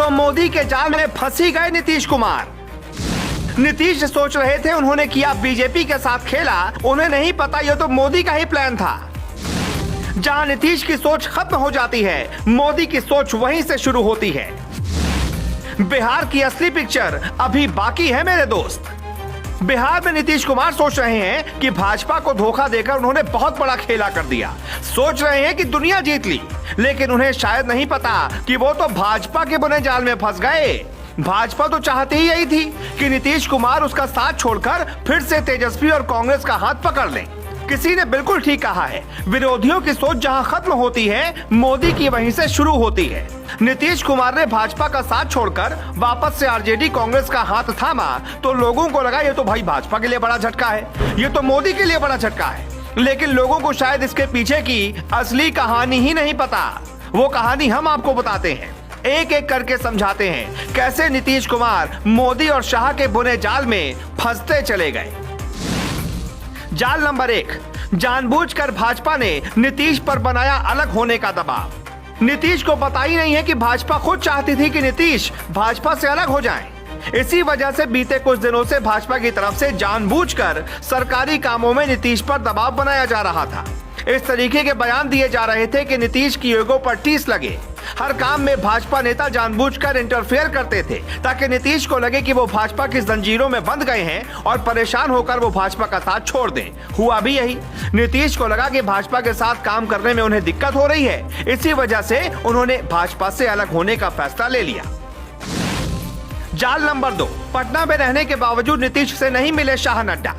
तो मोदी के जाल में फंसी गए नीतीश कुमार। नीतीश सोच रहे थे उन्होंने किया बीजेपी के साथ खेला, उन्हें नहीं पता यह तो मोदी का ही प्लान था। जहां नीतीश की सोच खत्म हो जाती है, मोदी की सोच वहीं से शुरू होती है। बिहार की असली पिक्चर अभी बाकी है मेरे दोस्त। बिहार में नीतीश कुमार सोच रहे हैं कि भाजपा को धोखा देकर उन्होंने बहुत बड़ा खेला कर दिया। सोच रहे हैं कि दुनिया जीत ली, लेकिन उन्हें शायद नहीं पता कि वो तो भाजपा के बुने जाल में फंस गए। भाजपा तो चाहती ही यही थी कि नीतीश कुमार उसका साथ छोड़कर फिर से तेजस्वी और कांग्रेस का हाथ पकड़ लें। किसी ने बिल्कुल ठीक कहा है, विरोधियों की सोच जहां खत्म होती है, मोदी की वहीं से शुरू होती है। नीतीश कुमार ने भाजपा का साथ छोड़कर वापस से आरजेडी कांग्रेस का हाथ थामा तो लोगों को लगा ये तो भाई भाजपा के लिए बड़ा झटका है, ये तो मोदी के लिए बड़ा झटका है। लेकिन लोगों को शायद इसके पीछे की असली कहानी ही नहीं पता। वो कहानी हम आपको बताते हैं, एक एक करके समझाते हैं कैसे नीतीश कुमार मोदी और शाह के बुने जाल में फंसते चले गए। जाल नंबर 1, जानबूझकर भाजपा ने नीतीश पर बनाया अलग होने का दबाव। नीतीश को पता ही नहीं है कि भाजपा खुद चाहती थी कि नीतीश भाजपा से अलग हो जाएं। इसी वजह से बीते कुछ दिनों से भाजपा की तरफ से जानबूझकर सरकारी कामों में नीतीश पर दबाव बनाया जा रहा था। इस तरीके के बयान दिए जा रहे थे कि नीतीश की ईगो पर ठेस लगे। हर काम में भाजपा नेता जानबूझकर इंटरफेयर करते थे ताकि नीतीश को लगे कि वो भाजपा की जंजीरों में बंध गए हैं और परेशान होकर वो भाजपा का साथ छोड़ दें। हुआ भी यही। नीतीश को लगा कि भाजपा के साथ काम करने में उन्हें दिक्कत हो रही है, इसी वजह से उन्होंने भाजपा से अलग होने का फैसला ले लिया। जाल नंबर 2, पटना में रहने के बावजूद नीतीश से नहीं मिले शाह नड्डा।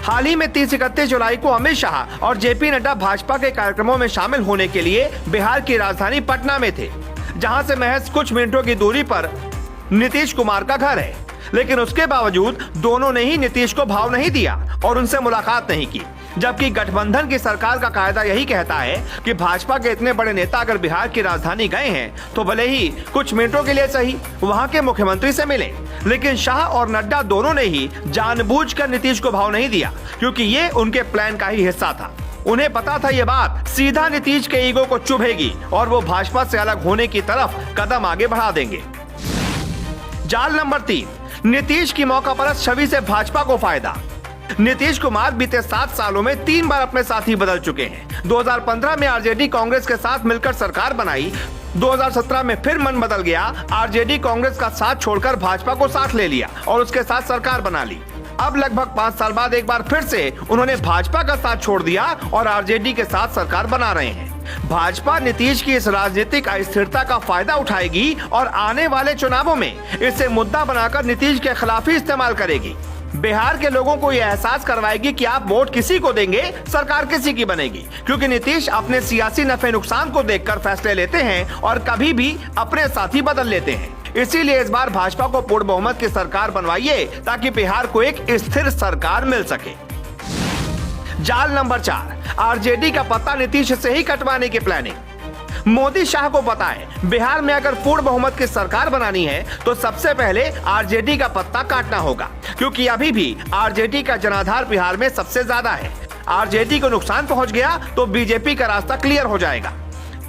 हाल ही में 30-31 जुलाई को अमित शाह और जेपी नड्डा भाजपा के कार्यक्रमों में शामिल होने के लिए बिहार की राजधानी पटना में थे, जहां से महज कुछ मिनटों की दूरी पर नीतीश कुमार का घर है। लेकिन उसके बावजूद दोनों ने ही नीतीश को भाव नहीं दिया और उनसे मुलाकात नहीं की, जबकि गठबंधन की सरकार का कायदा यही कहता है कि भाजपा के इतने बड़े नेता अगर बिहार की राजधानी गए हैं तो भले ही कुछ मिनटों के लिए सही वहां के मुख्यमंत्री से मिलें। लेकिन शाह और नड्डा दोनों ने ही जानबूझकर नीतीश को भाव नहीं दिया, क्योंकि ये उनके प्लान का ही हिस्सा था। उन्हें पता था ये बात सीधा नीतीश के ईगो को चुभेगी और वो भाजपा से अलग होने की तरफ कदम आगे बढ़ा देंगे। जाल नंबर 3, नीतीश की मौकापरस्त छवि से भाजपा को फायदा। नीतीश कुमार बीते 7 सालों में 3 बार अपने साथी बदल चुके हैं। 2015 में आरजेडी कांग्रेस के साथ मिलकर सरकार बनाई, 2017 में फिर मन बदल गया, आरजेडी कांग्रेस का साथ छोड़कर भाजपा को साथ ले लिया और उसके साथ सरकार बना ली। अब लगभग 5 साल बाद एक बार फिर से उन्होंने भाजपा का साथ छोड़ दिया और आरजेडी के साथ सरकार बना रहे हैं। भाजपा नीतीश की इस राजनीतिक अस्थिरता का फायदा उठाएगी और आने वाले चुनावों में इसे मुद्दा बनाकर नीतीश के खिलाफ ही इस्तेमाल करेगी। बिहार के लोगों को यह एहसास करवाएगी कि आप वोट किसी को देंगे, सरकार किसी की बनेगी, क्योंकि नीतीश अपने सियासी नफे नुकसान को देखकर फैसले लेते हैं और कभी भी अपने साथी बदल लेते हैं। इसीलिए इस बार भाजपा को पूर्ण बहुमत की सरकार बनवाइए ताकि बिहार को एक स्थिर सरकार मिल सके। जाल नंबर 4, आरजेडी का पत्ता नीतीश से ही कटवाने की प्लानिंग। मोदी शाह को पता है बिहार में अगर पूर्ण बहुमत की सरकार बनानी है तो सबसे पहले आरजेडी का पत्ता काटना होगा, क्योंकि अभी भी आरजेडी का जनाधार बिहार में सबसे ज्यादा है। आरजेडी को नुकसान पहुंच गया तो बीजेपी का रास्ता क्लियर हो जाएगा।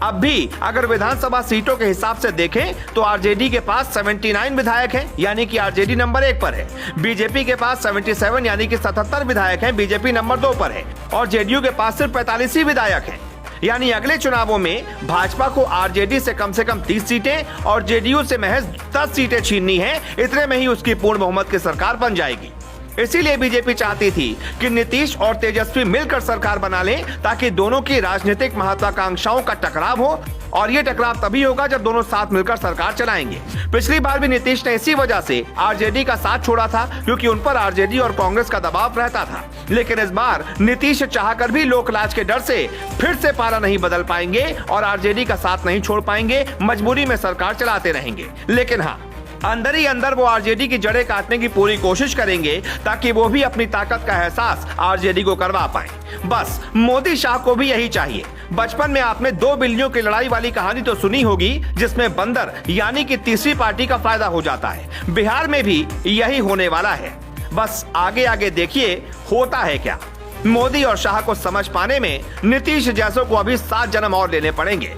अब भी अगर विधानसभा सीटों के हिसाब से देखें तो आरजेडी के पास 79 विधायक हैं, यानी कि आरजेडी नंबर 1 पर है। बीजेपी के पास 77 यानी कि 77 विधायक हैं, बीजेपी नंबर 2 पर है। और जेडीयू के पास सिर्फ 45 ही विधायक हैं। यानी अगले चुनावों में भाजपा को आरजेडी से कम 30 सीटें और जेडीयू से महज 10 सीटें छीननी है। इतने में ही उसकी पूर्ण बहुमत की सरकार बन जाएगी। इसीलिए बीजेपी चाहती थी कि नीतीश और तेजस्वी मिलकर सरकार बना लें ताकि दोनों की राजनीतिक महत्वाकांक्षाओं का टकराव हो, और ये टकराव तभी होगा जब दोनों साथ मिलकर सरकार चलाएंगे। पिछली बार भी नीतीश ने इसी वजह से आरजेडी का साथ छोड़ा था, क्योंकि उन पर आरजेडी और कांग्रेस का दबाव रहता था। लेकिन इस बार नीतीश चाहकर भी लोकलाज के डर से फिर से पारा नहीं बदल पाएंगे और आरजेडी का साथ नहीं छोड़ पाएंगे, मजबूरी में सरकार चलाते रहेंगे। लेकिन हाँ, अंदर ही अंदर वो आरजेडी की जड़ें काटने की पूरी कोशिश करेंगे ताकि वो भी अपनी ताकत का एहसास आरजेडी को करवा पाए। बस मोदी शाह को भी यही चाहिए। बचपन में आपने 2 बिल्लियों की लड़ाई वाली कहानी तो सुनी होगी, जिसमें बंदर यानी कि तीसरी पार्टी का फायदा हो जाता है। बिहार में भी यही होने वाला है। बस आगे आगे देखिए होता है क्या। मोदी और शाह को समझ पाने में नीतीश जैसों को अभी 7 जन्म और लेने पड़ेंगे।